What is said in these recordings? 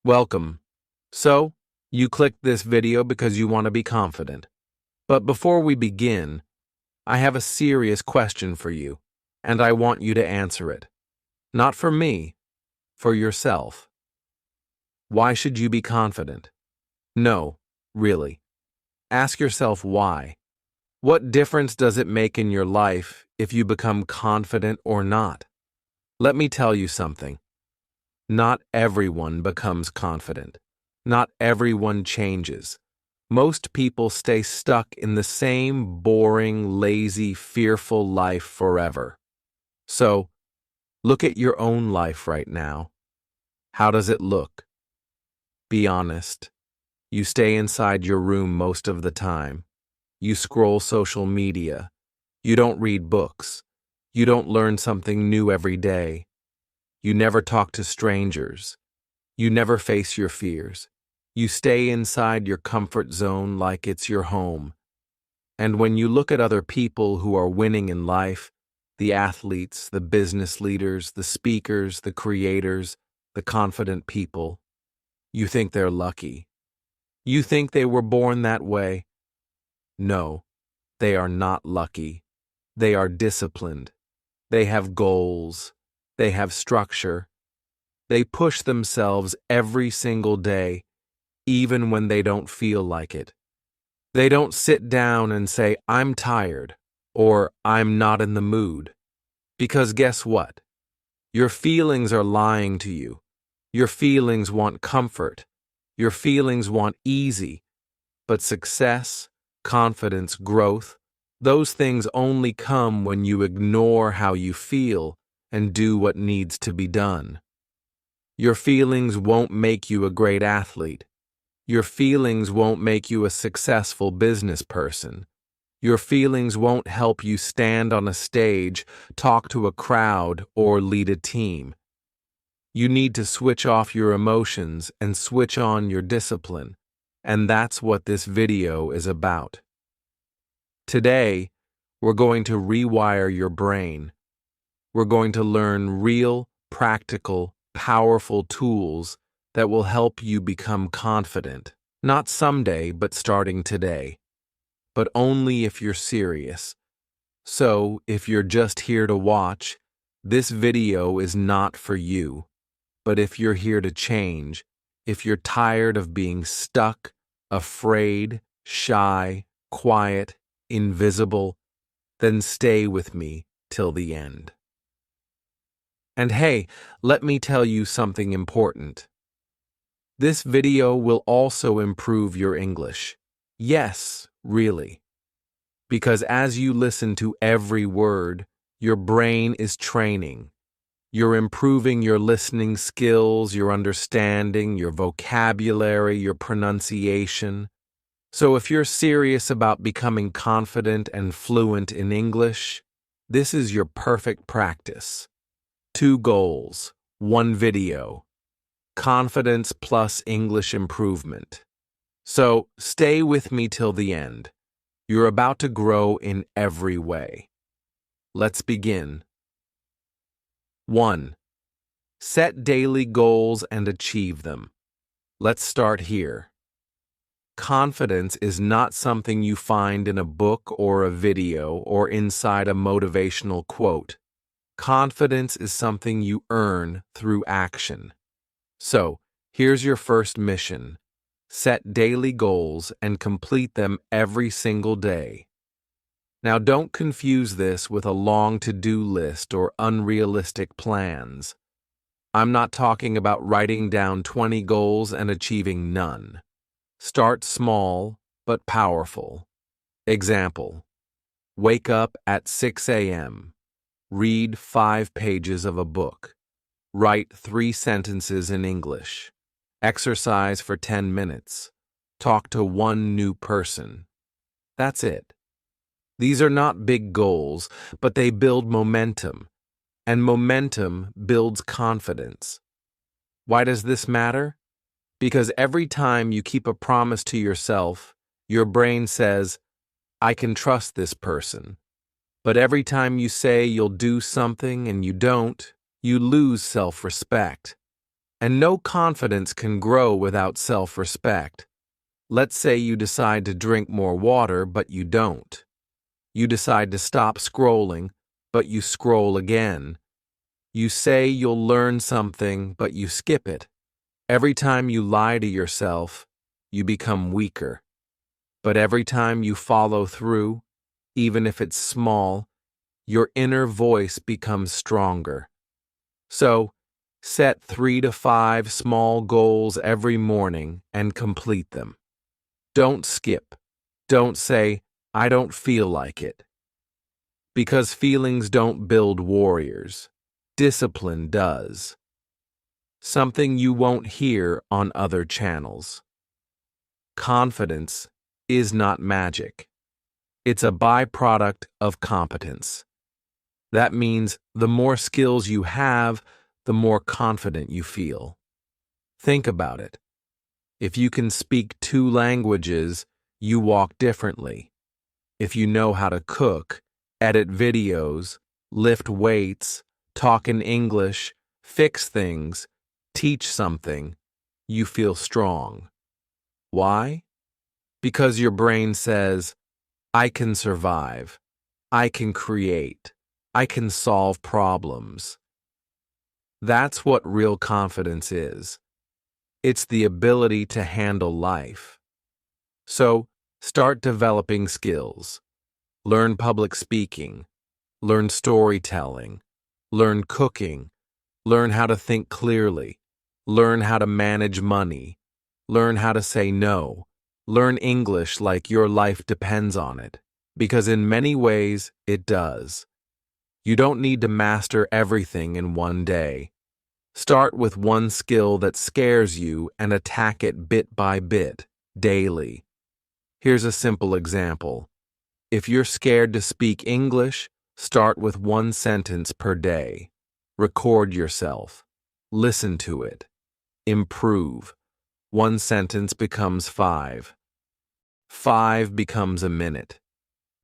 Welcome. So, you clicked this video because you want to be confident. But before we begin, I have a serious question for you, and I want you to answer it. Not for me, for yourself. Why should you be confident? No, really. Ask yourself why. What difference does it make in your life if you become confident or not? Let me tell you something. Not everyone becomes confident. Not everyone changes. Most people stay stuck in the same boring, lazy, fearful life forever. So, look at your own life right now. How does it look? Be honest. You stay inside your room most of the time. You scroll social media. You don't read books. You don't learn something new every day. You never talk to strangers. You never face your fears. You stay inside your comfort zone like it's your home. And when you look at other people who are winning in life, the athletes, the business leaders, the speakers, the creators, the confident people, you think they're lucky. You think they were born that way. No, they are not lucky. They are disciplined. They have goals. They have structure. They push themselves every single day, even when they don't feel like it. They don't sit down and say, "I'm tired," or "I'm not in the mood." Because guess what? Your feelings are lying to you. Your feelings want comfort. Your feelings want easy. But success, confidence, growth, those things only come when you ignore how you feel and do what needs to be done. Your feelings won't make you a great athlete. Your feelings won't make you a successful business person. Your feelings won't help you stand on a stage, talk to a crowd, or lead a team. You need to switch off your emotions and switch on your discipline, and that's what this video is about. Today, we're going to rewire your brain. We're going to learn real, practical, powerful tools that will help you become confident. Not someday, but starting today. But only if you're serious. So, if you're just here to watch, this video is not for you. But if you're here to change, if you're tired of being stuck, afraid, shy, quiet, invisible, then stay with me till the end. And hey, let me tell you something important. This video will also improve your English. Yes, really. Because as you listen to every word, your brain is training. You're improving your listening skills, your understanding, your vocabulary, your pronunciation. So if you're serious about becoming confident and fluent in English, this is your perfect practice. 2 goals, 1 video. Confidence plus English improvement. So stay with me till the end. You're about to grow in every way. Let's begin. 1. Set daily goals and achieve them. Let's start here. Confidence is not something you find in a book or a video or inside a motivational quote. Confidence is something you earn through action. So, here's your first mission. Set daily goals and complete them every single day. Now, don't confuse this with a long to-do list or unrealistic plans. I'm not talking about writing down 20 goals and achieving none. Start small, but powerful. Example: wake up at 6 a.m. Read 5 pages of a book. Write 3 sentences in English. Exercise for 10 minutes. Talk to 1 new person. That's it. These are not big goals, but they build momentum. And momentum builds confidence. Why does this matter? Because every time you keep a promise to yourself, your brain says, "I can trust this person." But every time you say you'll do something and you don't, you lose self-respect. And no confidence can grow without self-respect. Let's say you decide to drink more water, but you don't. You decide to stop scrolling, but you scroll again. You say you'll learn something, but you skip it. Every time you lie to yourself, you become weaker. But every time you follow through, even if it's small, your inner voice becomes stronger. So, set 3 to 5 small goals every morning and complete them. Don't skip. Don't say, I don't feel like it. Because feelings don't build warriors. Discipline does. Something you won't hear on other channels. Confidence is not magic. It's a byproduct of competence. That means the more skills you have, the more confident you feel. Think about it. If you can speak 2 languages, you walk differently. If you know how to cook, edit videos, lift weights, talk in English, fix things, teach something, you feel strong. Why? Because your brain says, I can survive, I can create, I can solve problems. That's what real confidence is. It's the ability to handle life. So, start developing skills. Learn public speaking, learn storytelling, learn cooking, learn how to think clearly, learn how to manage money, learn how to say no, learn English like your life depends on it, because in many ways it does. You don't need to master everything in one day. Start with one skill that scares you and attack it bit by bit, daily. Here's a simple example. If you're scared to speak English, start with 1 sentence per day. Record yourself. Listen to it. Improve. 1 sentence becomes 5. 5 becomes a minute.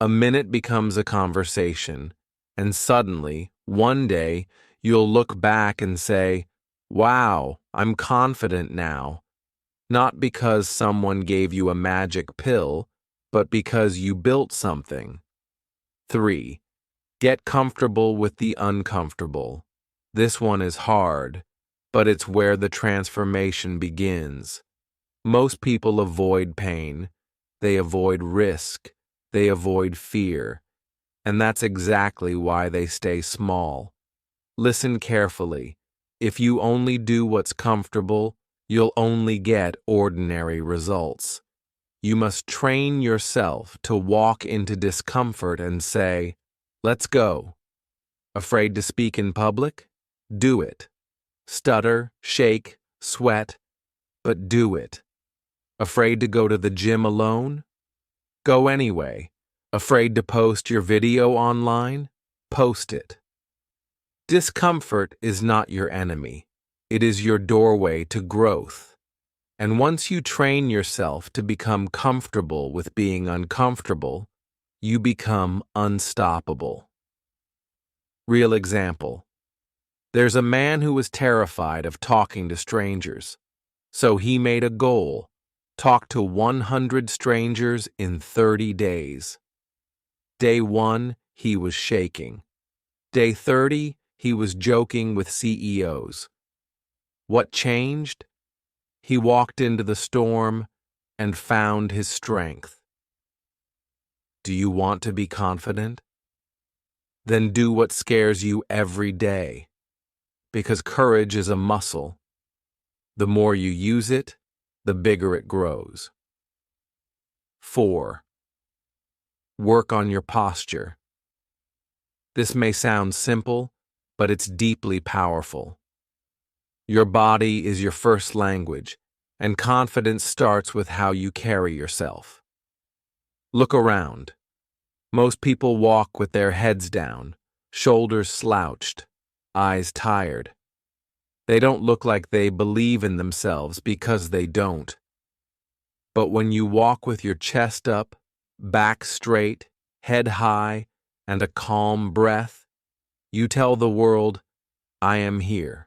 A minute becomes a conversation. And suddenly, one day, you'll look back and say, wow, I'm confident now. Not because someone gave you a magic pill, but because you built something. 3. Get comfortable with the uncomfortable. This one is hard, but it's where the transformation begins. Most people avoid pain. They avoid risk. They avoid fear. And that's exactly why they stay small. Listen carefully. If you only do what's comfortable, you'll only get ordinary results. You must train yourself to walk into discomfort and say, let's go. Afraid to speak in public? Do it. Stutter, shake, sweat, but do it. Afraid to go to the gym alone? Go anyway. Afraid to post your video online? Post it. Discomfort is not your enemy. It is your doorway to growth. And once you train yourself to become comfortable with being uncomfortable, you become unstoppable. Real example. There's a man who was terrified of talking to strangers. So he made a goal. Talk to 100 strangers in 30 days. Day 1, he was shaking. Day 30, he was joking with CEOs. What changed? He walked into the storm and found his strength. Do you want to be confident? Then do what scares you every day. Because courage is a muscle. The more you use it, the bigger it grows. 4. Work on your posture. This may sound simple, but it's deeply powerful. Your body is your first language, and confidence starts with how you carry yourself. Look around. Most people walk with their heads down, shoulders slouched, eyes tired. They don't look like they believe in themselves because they don't. But when you walk with your chest up, back straight, head high, and a calm breath, you tell the world, I am here.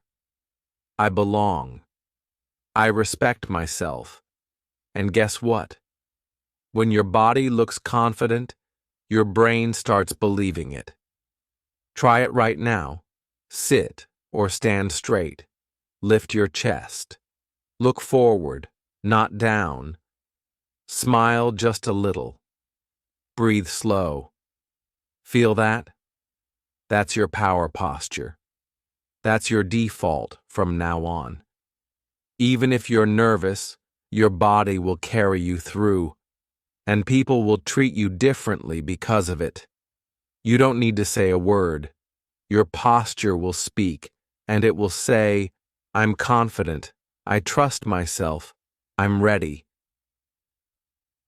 I belong. I respect myself. And guess what? When your body looks confident, your brain starts believing it. Try it right now. Sit or stand straight. Lift your chest. Look forward, not down. Smile just a little. Breathe slow. Feel that? That's your power posture. That's your default from now on. Even if you're nervous, your body will carry you through, and people will treat you differently because of it. You don't need to say a word. Your posture will speak, and it will say, I'm confident, I trust myself, I'm ready.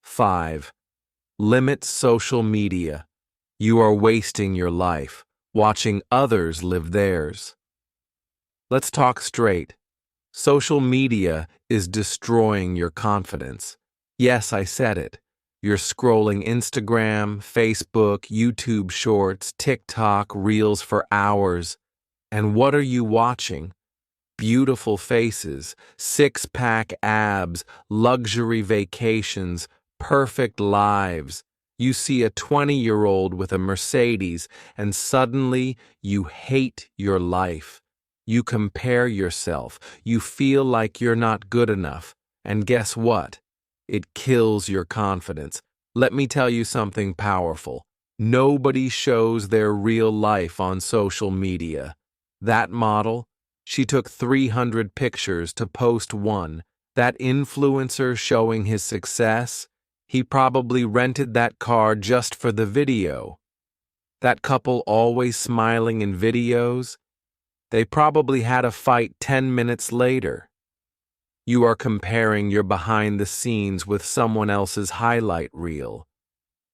5. Limit social media. You are wasting your life, watching others live theirs. Let's talk straight. Social media is destroying your confidence. Yes, I said it. You're scrolling Instagram, Facebook, YouTube Shorts, TikTok, Reels for hours. And what are you watching? Beautiful faces, six-pack abs, luxury vacations, perfect lives. You see a 20-year-old with a Mercedes, and suddenly you hate your life. You compare yourself. You feel like you're not good enough. And guess what? It kills your confidence. Let me tell you something powerful. Nobody shows their real life on social media. That model, she took 300 pictures to post one. That influencer showing his success, he probably rented that car just for the video. That couple always smiling in videos, they probably had a fight 10 minutes later. You are comparing your behind the scenes with someone else's highlight reel.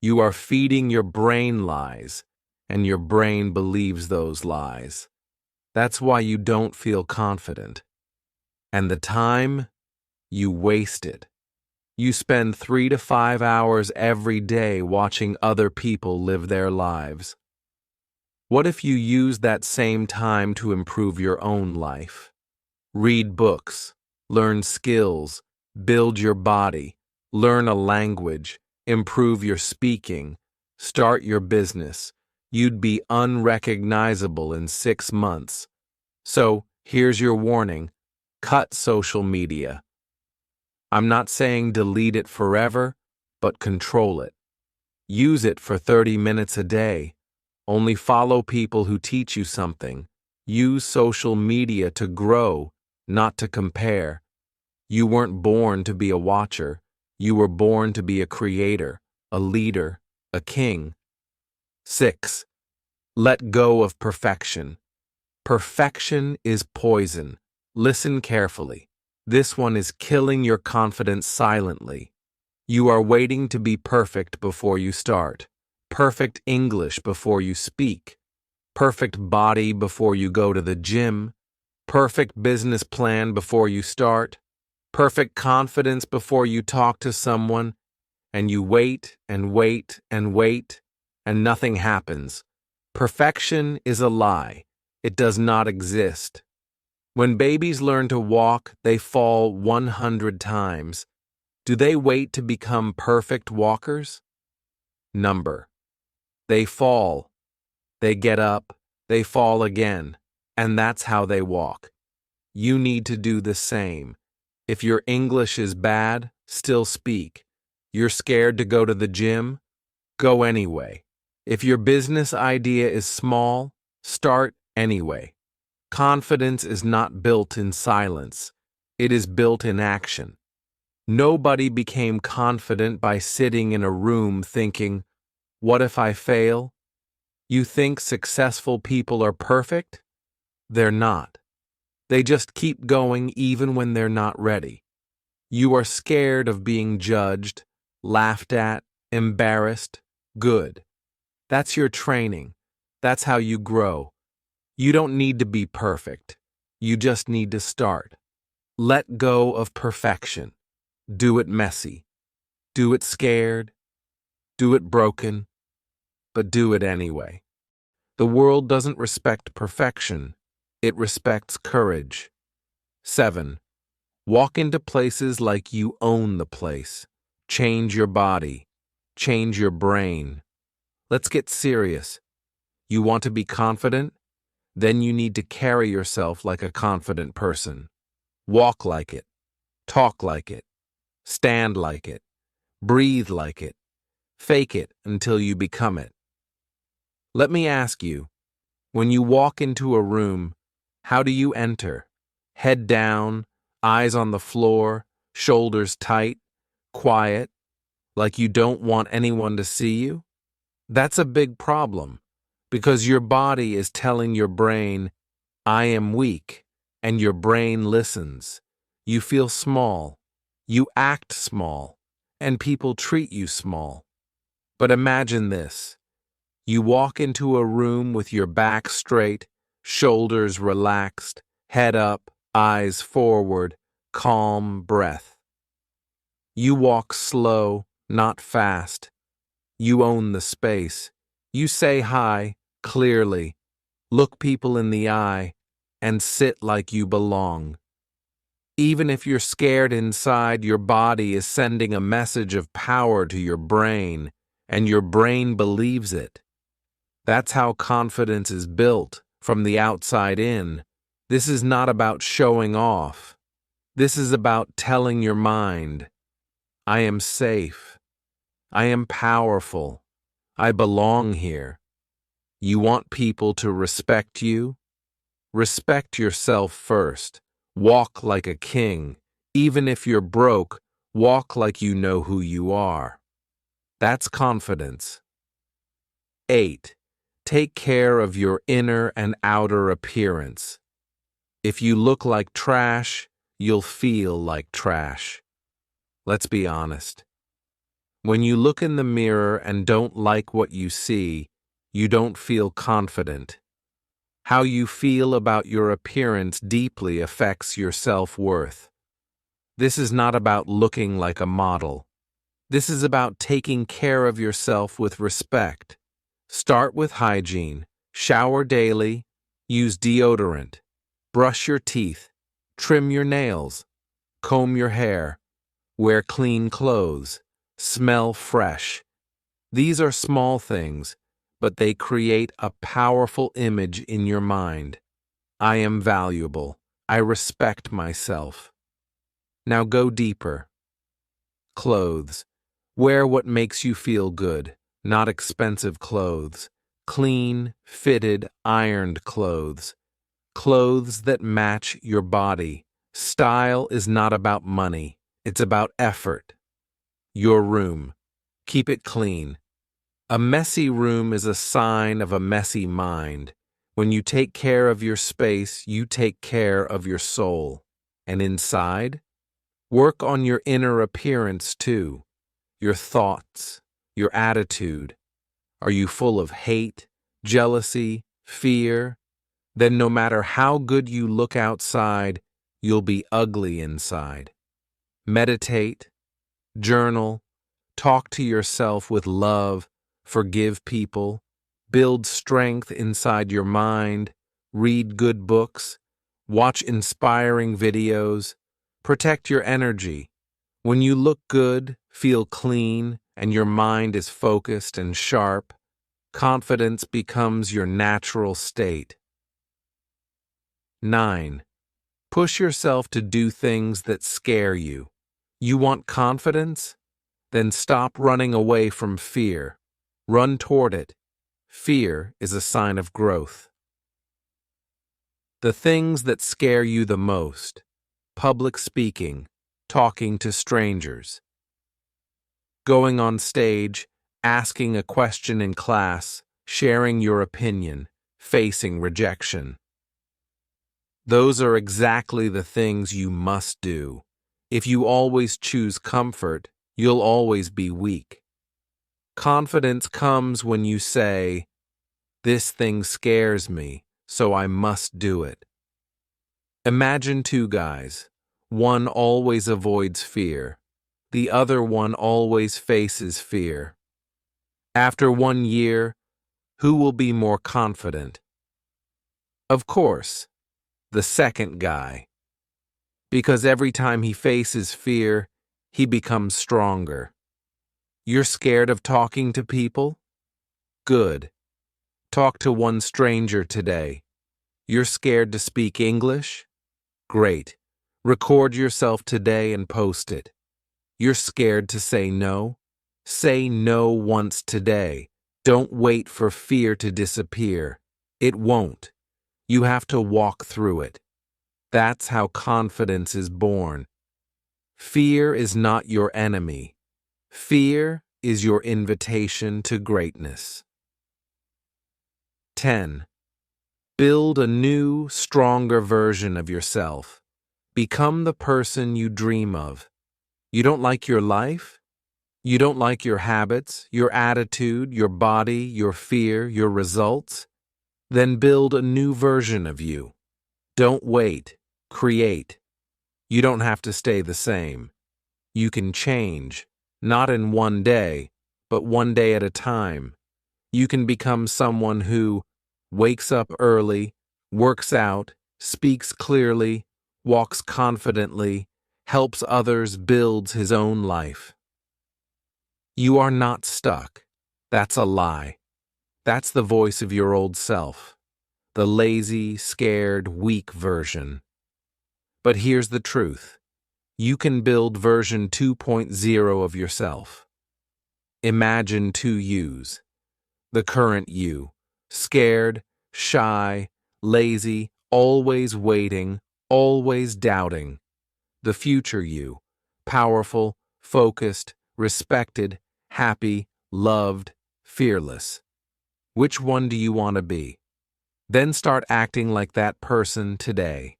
You are feeding your brain lies, and your brain believes those lies. That's why you don't feel confident. And the time, you waste it. You spend 3 to 5 hours every day watching other people live their lives. What if you use that same time to improve your own life? Read books, learn skills, build your body, learn a language, improve your speaking, start your business. You'd be unrecognizable in 6 months. So, here's your warning. Cut social media. I'm not saying delete it forever, but control it. Use it for 30 minutes a day. Only follow people who teach you something. Use social media to grow, not to compare. You weren't born to be a watcher. You were born to be a creator, a leader, a king. 6. Let go of perfection. Perfection is poison. Listen carefully. This one is killing your confidence silently. You are waiting to be perfect before you start. Perfect English before you speak. Perfect body before you go to the gym. Perfect business plan before you start. Perfect confidence before you talk to someone. And you wait and wait and wait, and nothing happens. Perfection is a lie. It does not exist. When babies learn to walk, they fall 100 times. Do they wait to become perfect walkers? Number. They fall. They get up. They fall again. And that's how they walk. You need to do the same. If your English is bad, still speak. You're scared to go to the gym? Go anyway. If your business idea is small, start anyway. Confidence is not built in silence. It is built in action. Nobody became confident by sitting in a room thinking, what if I fail? You think successful people are perfect? They're not. They just keep going even when they're not ready. You are scared of being judged, laughed at, embarrassed. Good. That's your training. That's how you grow. You don't need to be perfect. You just need to start. Let go of perfection. Do it messy. Do it scared. Do it broken. But do it anyway. The world doesn't respect perfection. It respects courage. 7. Walk into places like you own the place. Change your body. Change your brain. Let's get serious. You want to be confident? Then you need to carry yourself like a confident person. Walk like it. Talk like it. Stand like it. Breathe like it. Fake it until you become it. Let me ask you, when you walk into a room, how do you enter? Head down, eyes on the floor, shoulders tight, quiet, like you don't want anyone to see you? That's a big problem, because your body is telling your brain, I am weak, and your brain listens. You feel small, you act small, and people treat you small. But imagine this. You walk into a room with your back straight, shoulders relaxed, head up, eyes forward, calm breath. You walk slow, not fast. You own the space. You say hi, clearly, look people in the eye, and sit like you belong. Even if you're scared inside, your body is sending a message of power to your brain, and your brain believes it. That's how confidence is built, from the outside in. This is not about showing off. This is about telling your mind, I am safe. I am powerful. I belong here. You want people to respect you? Respect yourself first. Walk like a king. Even if you're broke, walk like you know who you are. That's confidence. 8. Take care of your inner and outer appearance. If you look like trash, you'll feel like trash. Let's be honest. When you look in the mirror and don't like what you see, you don't feel confident. How you feel about your appearance deeply affects your self-worth. This is not about looking like a model. This is about taking care of yourself with respect. Start with hygiene. Shower daily. Use deodorant. Brush your teeth. Trim your nails. Comb your hair. Wear clean clothes. Smell fresh. These are small things, but they create a powerful image in your mind. I am valuable. I respect myself. Now go deeper. Clothes. Wear what makes you feel good, not expensive clothes. Clean, fitted, ironed clothes. Clothes that match your body. Style is not about money. It's about effort. Your room. Keep it clean. A messy room is a sign of a messy mind. When you take care of your space, you take care of your soul. And inside, work on your inner appearance too. Your thoughts, your attitude. Are you full of hate, jealousy, fear? Then no matter how good you look outside, you'll be ugly inside. Meditate, journal, talk to yourself with love, forgive people, build strength inside your mind, read good books, watch inspiring videos, protect your energy. When you look good, feel clean, and your mind is focused and sharp, confidence becomes your natural state. 9. Push yourself to do things that scare you. You want confidence? Then stop running away from fear. Run toward it. Fear is a sign of growth. The things that scare you the most: public speaking, talking to strangers, going on stage, asking a question in class, sharing your opinion, facing rejection. Those are exactly the things you must do. If you always choose comfort, you'll always be weak. Confidence comes when you say, "This thing scares me, so I must do it." Imagine two guys. One always avoids fear. The other one always faces fear. After 1 year, who will be more confident? Of course, the second guy. Because every time he faces fear, he becomes stronger. You're scared of talking to people? Good. Talk to one stranger today. You're scared to speak English? Great. Record yourself today and post it. You're scared to say no? Say no once today. Don't wait for fear to disappear. It won't. You have to walk through it. That's how confidence is born. Fear is not your enemy. Fear is your invitation to greatness. 10. Build a new, stronger version of yourself. Become the person you dream of. You don't like your life? You don't like your habits, your attitude, your body, your fear, your results? Then build a new version of you. Don't wait. Create. You don't have to stay the same. You can change, not in one day, but one day at a time. You can become someone who wakes up early, works out, speaks clearly, walks confidently, helps others, builds his own life. You are not stuck. That's a lie. That's the voice of your old self, the lazy, scared, weak version. But here's the truth. You can build version 2.0 of yourself. Imagine two yous. The current you, scared, shy, lazy, always waiting, always doubting. The future you, powerful, focused, respected, happy, loved, fearless. Which one do you want to be? Then start acting like that person today.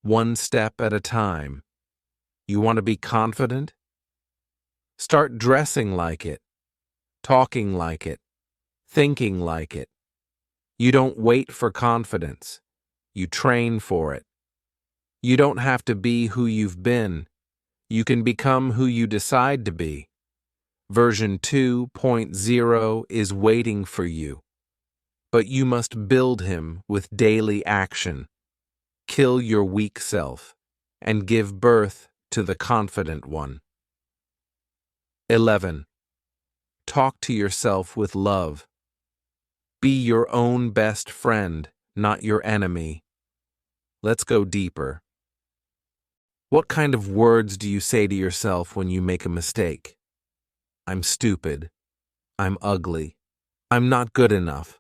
One step at a time. You want to be confident? Start dressing like it, talking like it, thinking like it. You don't wait for confidence. You train for it. You don't have to be who you've been. You can become who you decide to be. Version 2.0 is waiting for you. But you must build him with daily action. Kill your weak self and give birth to the confident one. 11. Talk to yourself with love. Be your own best friend, not your enemy. Let's go deeper. What kind of words do you say to yourself when you make a mistake? I'm stupid. I'm ugly. I'm not good enough.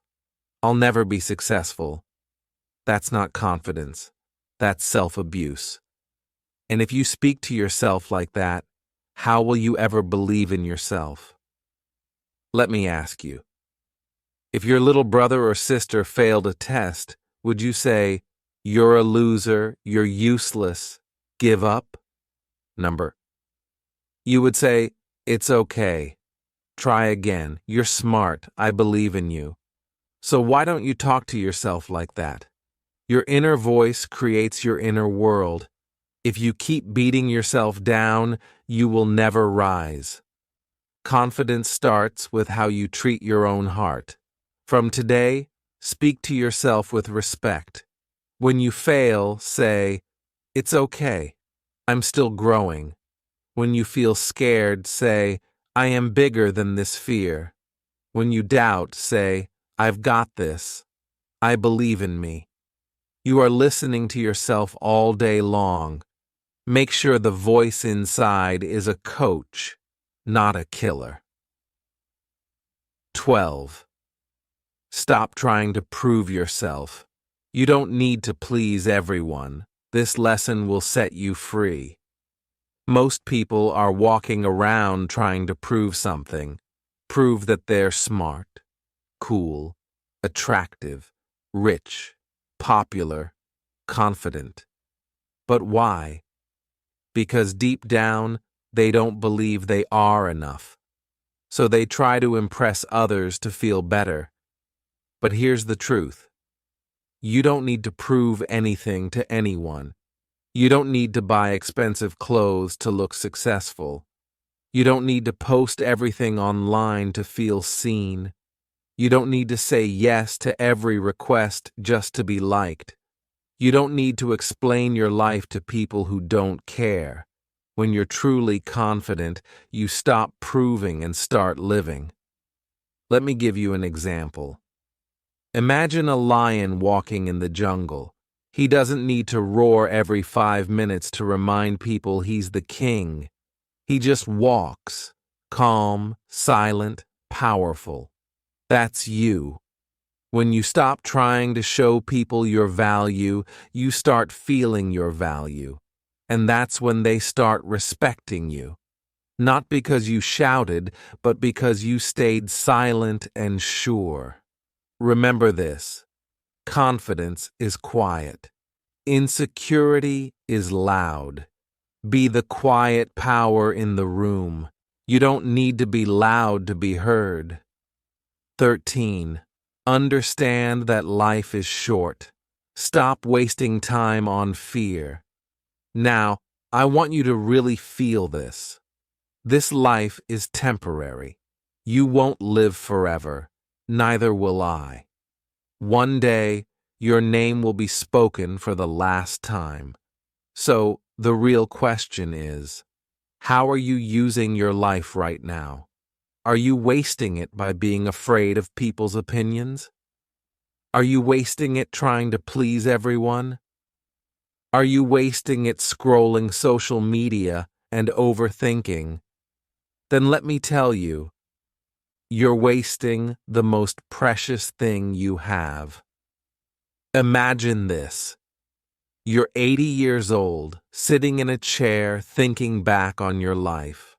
I'll never be successful. That's not confidence. That's self-abuse. And if you speak to yourself like that, how will you ever believe in yourself? Let me ask you. If your little brother or sister failed a test, would you say, "You're a loser, you're useless, give up"? Number. You would say, "It's okay. Try again. You're smart. I believe in you." So why don't you talk to yourself like that? Your inner voice creates your inner world. If you keep beating yourself down, you will never rise. Confidence starts with how you treat your own heart. From today, speak to yourself with respect. When you fail, say, "It's okay. I'm still growing." When you feel scared, say, "I am bigger than this fear." When you doubt, say, "I've got this. I believe in me." You are listening to yourself all day long. Make sure the voice inside is a coach, not a killer. 12. Stop trying to prove yourself. You don't need to please everyone. This lesson will set you free. Most people are walking around trying to prove something. Prove that they're smart, cool, attractive, rich, popular, confident. But why? Because deep down, they don't believe they are enough. So they try to impress others to feel better. But here's the truth. You don't need to prove anything to anyone. You don't need to buy expensive clothes to look successful. You don't need to post everything online to feel seen. You don't need to say yes to every request just to be liked. You don't need to explain your life to people who don't care. When you're truly confident, you stop proving and start living. Let me give you an example. Imagine a lion walking in the jungle. He doesn't need to roar every 5 minutes to remind people he's the king. He just walks, calm, silent, powerful. That's you. When you stop trying to show people your value, you start feeling your value. And that's when they start respecting you. Not because you shouted, but because you stayed silent and sure. Remember this: confidence is quiet. Insecurity is loud. Be the quiet power in the room. You don't need to be loud to be heard. 13. Understand that life is short. Stop wasting time on fear. Now, I want you to really feel this. This life is temporary. You won't live forever. Neither will I. One day, your name will be spoken for the last time. So, the real question is, how are you using your life right now? Are you wasting it by being afraid of people's opinions? Are you wasting it trying to please everyone? Are you wasting it scrolling social media and overthinking? Then let me tell you, you're wasting the most precious thing you have. Imagine this. You're 80 years old, sitting in a chair thinking back on your life.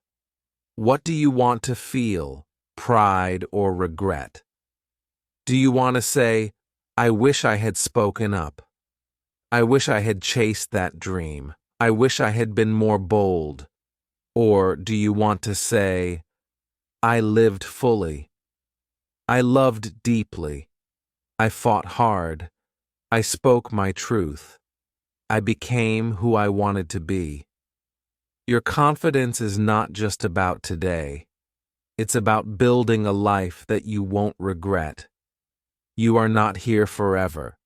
What do you want to feel, pride or regret? Do you want to say, I wish I had spoken up? I wish I had chased that dream. I wish I had been more bold. Or do you want to say, I lived fully. I loved deeply. I fought hard. I spoke my truth. I became who I wanted to be. Your confidence is not just about today. It's about building a life that you won't regret. You are not here forever.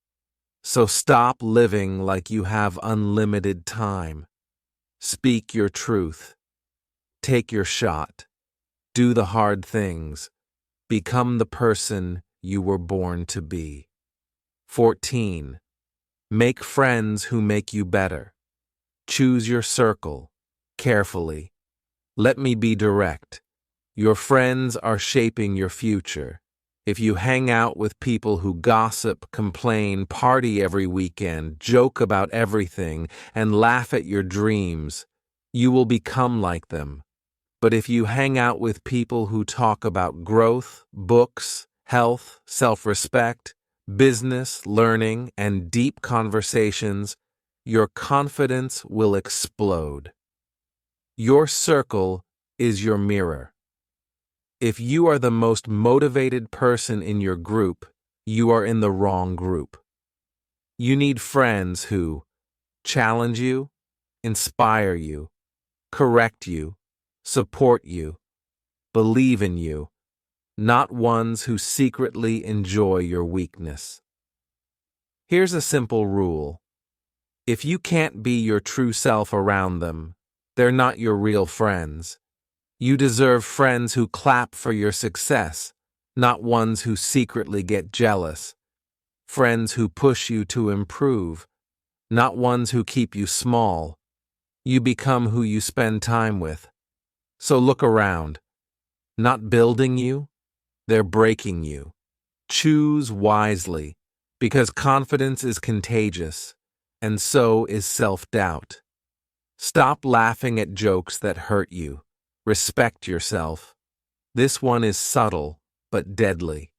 So stop living like you have unlimited time. Speak your truth. Take your shot. Do the hard things. Become the person you were born to be. 14. Make friends who make you better. Choose your circle carefully. Let me be direct. Your friends are shaping your future. If you hang out with people who gossip, complain, party every weekend, joke about everything, and laugh at your dreams, you will become like them. But if you hang out with people who talk about growth, books, health, self-respect, business, learning, and deep conversations, your confidence will explode. Your circle is your mirror. If you are the most motivated person in your group, you are in the wrong group. You need friends who challenge you, inspire you, correct you, support you, believe in you, not ones who secretly enjoy your weakness. Here's a simple rule. If you can't be your true self around them, they're not your real friends. You deserve friends who clap for your success, not ones who secretly get jealous. Friends who push you to improve, not ones who keep you small. You become who you spend time with. So look around. Not building you, they're breaking you. Choose wisely, because confidence is contagious, and so is self-doubt. Stop laughing at jokes that hurt you. Respect yourself. This one is subtle, but deadly.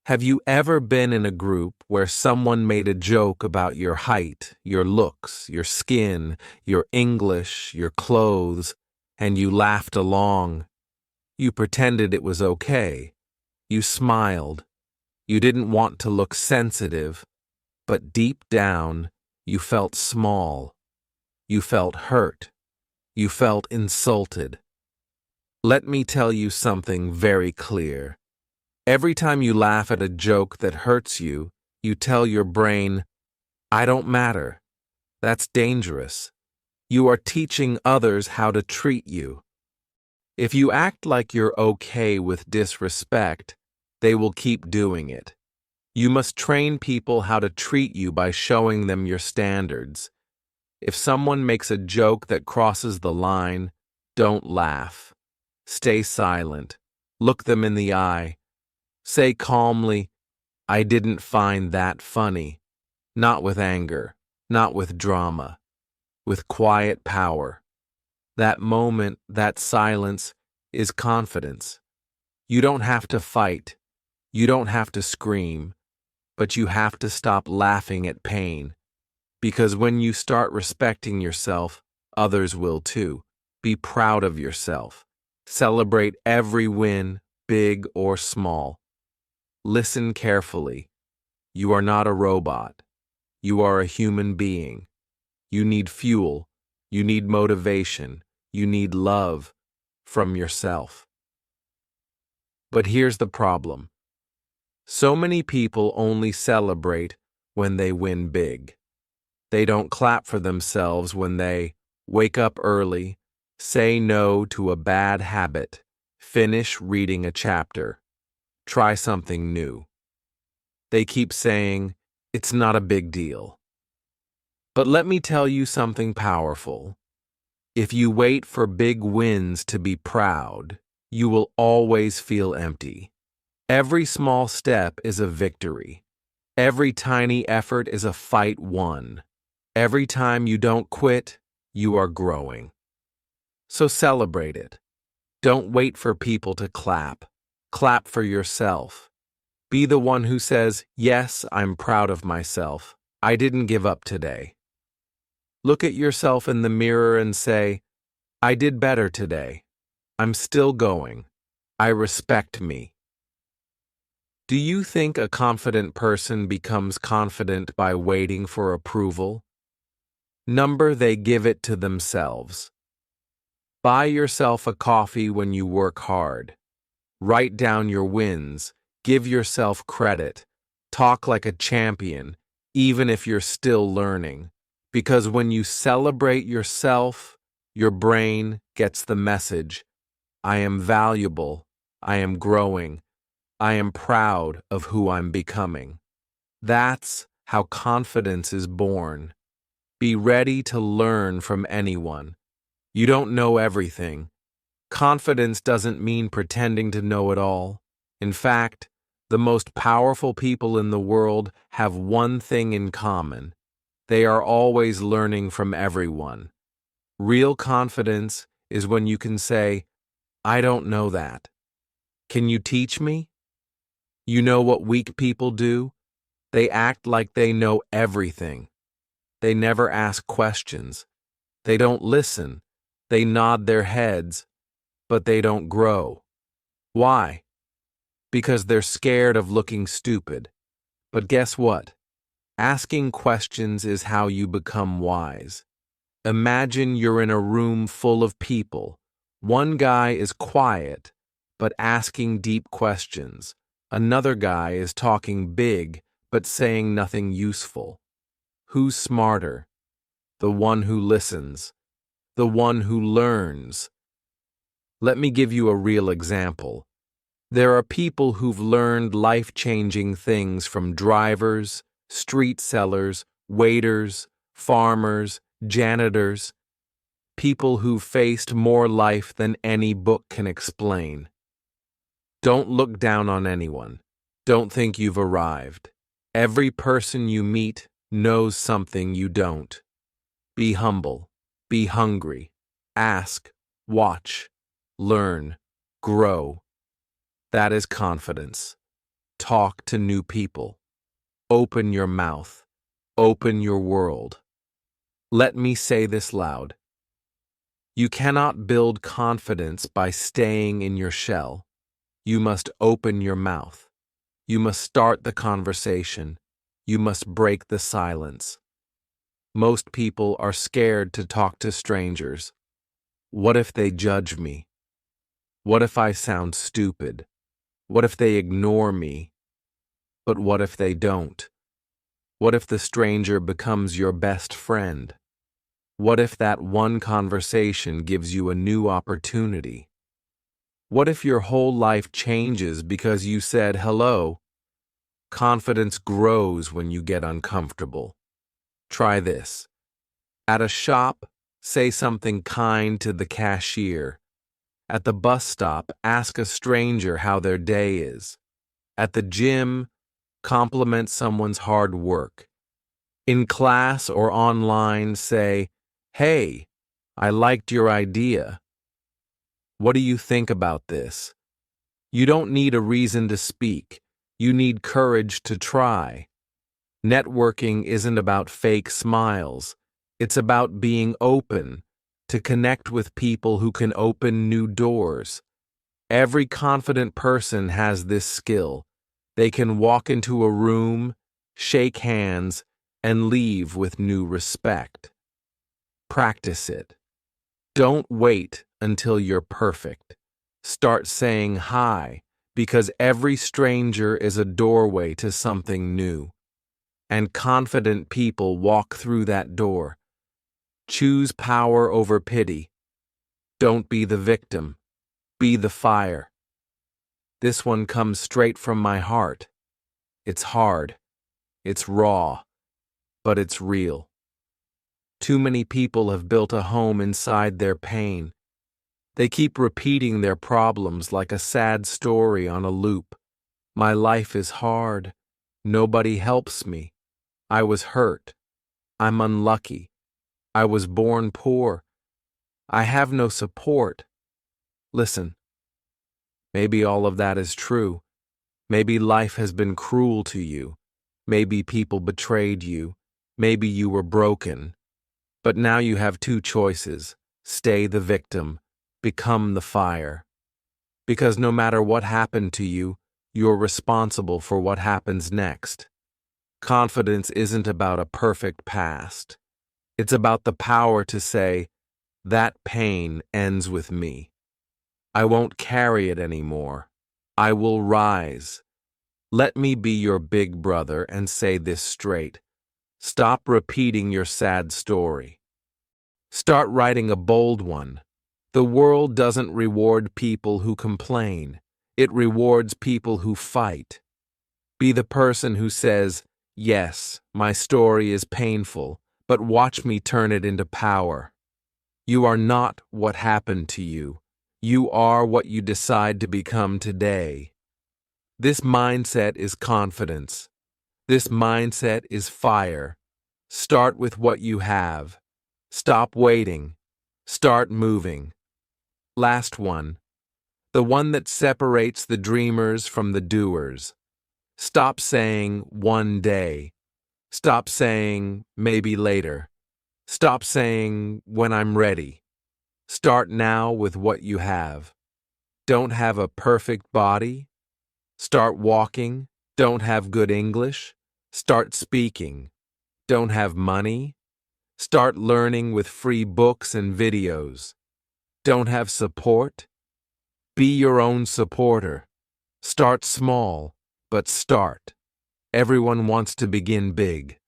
Have you ever been in a group where someone made a joke about your height, your looks, your skin, your English, your clothes, and you laughed along? You pretended it was okay. You smiled. You didn't want to look sensitive, but deep down, you felt small. You felt hurt. You felt insulted. Let me tell you something very clear. Every time you laugh at a joke that hurts you, you tell your brain, I don't matter. That's dangerous. You are teaching others how to treat you. If you act like you're okay with disrespect, they will keep doing it. You must train people how to treat you by showing them your standards. If someone makes a joke that crosses the line, don't laugh. Stay silent. Look them in the eye. Say calmly, I didn't find that funny. Not with anger, not with drama, with quiet power. That moment, that silence, is confidence. You don't have to fight. You don't have to scream. But you have to stop laughing at pain. Because when you start respecting yourself, others will too. Be proud of yourself. Celebrate every win, big or small. Listen carefully. You are not a robot. You are a human being. You need fuel. You need motivation. You need love from yourself. But here's the problem. So many people only celebrate when they win big. They don't clap for themselves when they wake up early, say no to a bad habit, finish reading a chapter, try something new. They keep saying, it's not a big deal. But let me tell you something powerful. If you wait for big wins to be proud, you will always feel empty. Every small step is a victory. Every tiny effort is a fight won. Every time you don't quit, you are growing. So celebrate it. Don't wait for people to clap. Clap for yourself. Be the one who says, yes, I'm proud of myself. I didn't give up today. Look at yourself in the mirror and say, I did better today. I'm still going. I respect me. Do you think a confident person becomes confident by waiting for approval? They give it to themselves. Buy yourself a coffee when you work hard. Write down your wins. Give yourself credit. Talk like a champion, even if you're still learning. Because when you celebrate yourself, your brain gets the message. I am valuable. I am growing. I am proud of who I'm becoming. That's how confidence is born. Be ready to learn from anyone. You don't know everything. Confidence doesn't mean pretending to know it all. In fact, the most powerful people in the world have one thing in common. They are always learning from everyone. Real confidence is when you can say, I don't know that. Can you teach me? You know what weak people do? They act like they know everything. They never ask questions. They don't listen. They nod their heads, but they don't grow. Why? Because they're scared of looking stupid. But guess what? Asking questions is how you become wise. Imagine you're in a room full of people. One guy is quiet, but asking deep questions. Another guy is talking big, but saying nothing useful. Who's smarter? The one who listens. The one who learns. Let me give you a real example. There are people who've learned life-changing things from drivers, street sellers, waiters, farmers, janitors, people who've faced more life than any book can explain. Don't look down on anyone. Don't think you've arrived. Every person you meet knows something you don't. Be humble. Be hungry. Ask. Watch. Learn. Grow. That is confidence. Talk to new people. Open your mouth. Open your world. Let me say this loud. You cannot build confidence by staying in your shell. You must open your mouth. You must start the conversation. You must break the silence. Most people are scared to talk to strangers. What if they judge me? What if I sound stupid? What if they ignore me? But what if they don't? What if the stranger becomes your best friend? What if that one conversation gives you a new opportunity? What if your whole life changes because you said hello? Confidence grows when you get uncomfortable. Try this. At a shop, say something kind to the cashier. At the bus stop, ask a stranger how their day is. At the gym, compliment someone's hard work. In class or online, say, "Hey, I liked your idea. What do you think about this?" You don't need a reason to speak. You need courage to try. Networking isn't about fake smiles. It's about being open to connect with people who can open new doors. Every confident person has this skill. They can walk into a room, shake hands, and leave with new respect. Practice it. Don't wait until you're perfect. Start saying hi, because every stranger is a doorway to something new. And confident people walk through that door. Choose power over pity. Don't be the victim. Be the fire. This one comes straight from my heart. It's hard. It's raw. But it's real. Too many people have built a home inside their pain. They keep repeating their problems like a sad story on a loop. My life is hard. Nobody helps me. I was hurt. I'm unlucky. I was born poor. I have no support. Listen, maybe all of that is true. Maybe life has been cruel to you. Maybe people betrayed you. Maybe you were broken. But now you have two choices. Stay the victim. Become the fire. Because no matter what happened to you, you're responsible for what happens next. Confidence isn't about a perfect past. It's about the power to say, that pain ends with me. I won't carry it anymore. I will rise. Let me be your big brother and say this straight. Stop repeating your sad story. Start writing a bold one. The world doesn't reward people who complain. It rewards people who fight. Be the person who says, yes, my story is painful, but watch me turn it into power. You are not what happened to you. You are what you decide to become today. This mindset is confidence. This mindset is fire. Start with what you have. Stop waiting. Start moving. Last one. The one that separates the dreamers from the doers. Stop saying one day. Stop saying maybe later. Stop saying when I'm ready. Start now with what you have. Don't have a perfect body? Start walking. Don't have good English? Start speaking. Don't have money? Start learning with free books and videos. Don't have support? Be your own supporter. Start small, but start. Everyone wants to begin big.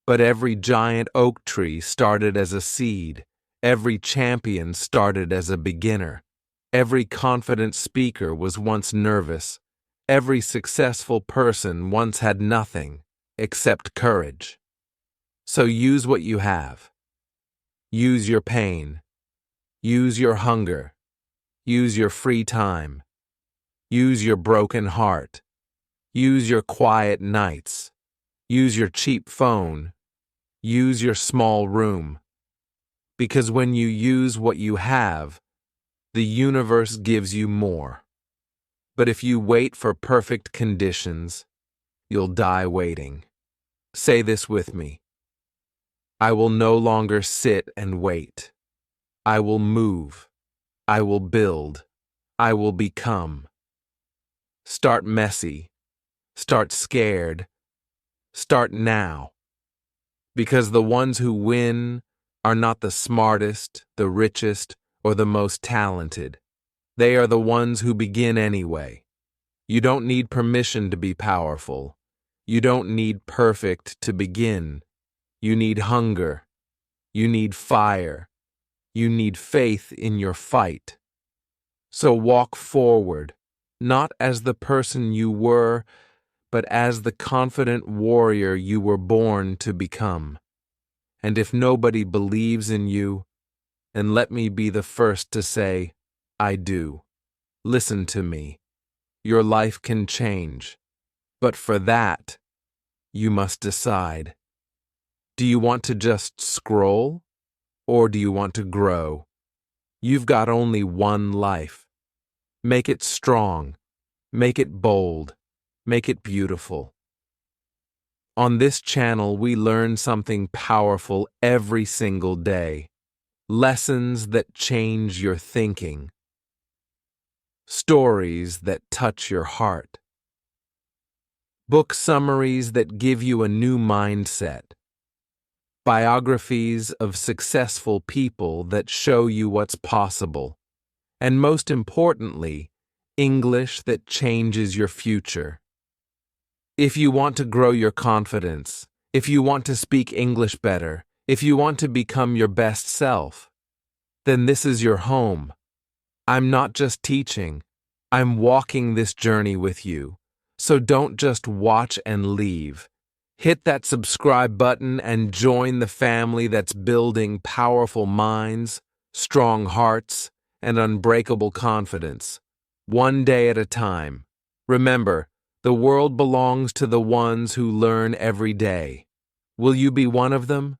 But every giant oak tree started as a seed. Every champion started as a beginner. Every confident speaker was once nervous. Every successful person once had nothing except courage. So use what you have. Use your pain. Use your hunger. Use your free time. Use your broken heart. Use your quiet nights. Use your cheap phone. Use your small room. Because when you use what you have, the universe gives you more. But if you wait for perfect conditions, you'll die waiting. Say this with me. I will no longer sit and wait. I will move. I will build. I will become. Start messy. Start scared. Start now. Because the ones who win are not the smartest, the richest, or the most talented. They are the ones who begin anyway. You don't need permission to be powerful. You don't need perfect to begin. You need hunger. You need fire. You need faith in your fight. So walk forward, not as the person you were, but as the confident warrior you were born to become. And if nobody believes in you, then let me be the first to say, I do. Listen to me. Your life can change. But for that, you must decide. Do you want to just scroll, or do you want to grow? You've got only one life. Make it strong. Make it bold. Make it beautiful. On this channel, we learn something powerful every single day. Lessons that change your thinking. Stories that touch your heart. Book summaries that give you a new mindset. Biographies of successful people that show you what's possible. And most importantly, English that changes your future. If you want to grow your confidence, if you want to speak English better, if you want to become your best self, then this is your home. I'm not just teaching, I'm walking this journey with you. So don't just watch and leave. Hit that subscribe button and join the family that's building powerful minds, strong hearts, and unbreakable confidence. One day at a time. Remember, the world belongs to the ones who learn every day. Will you be one of them?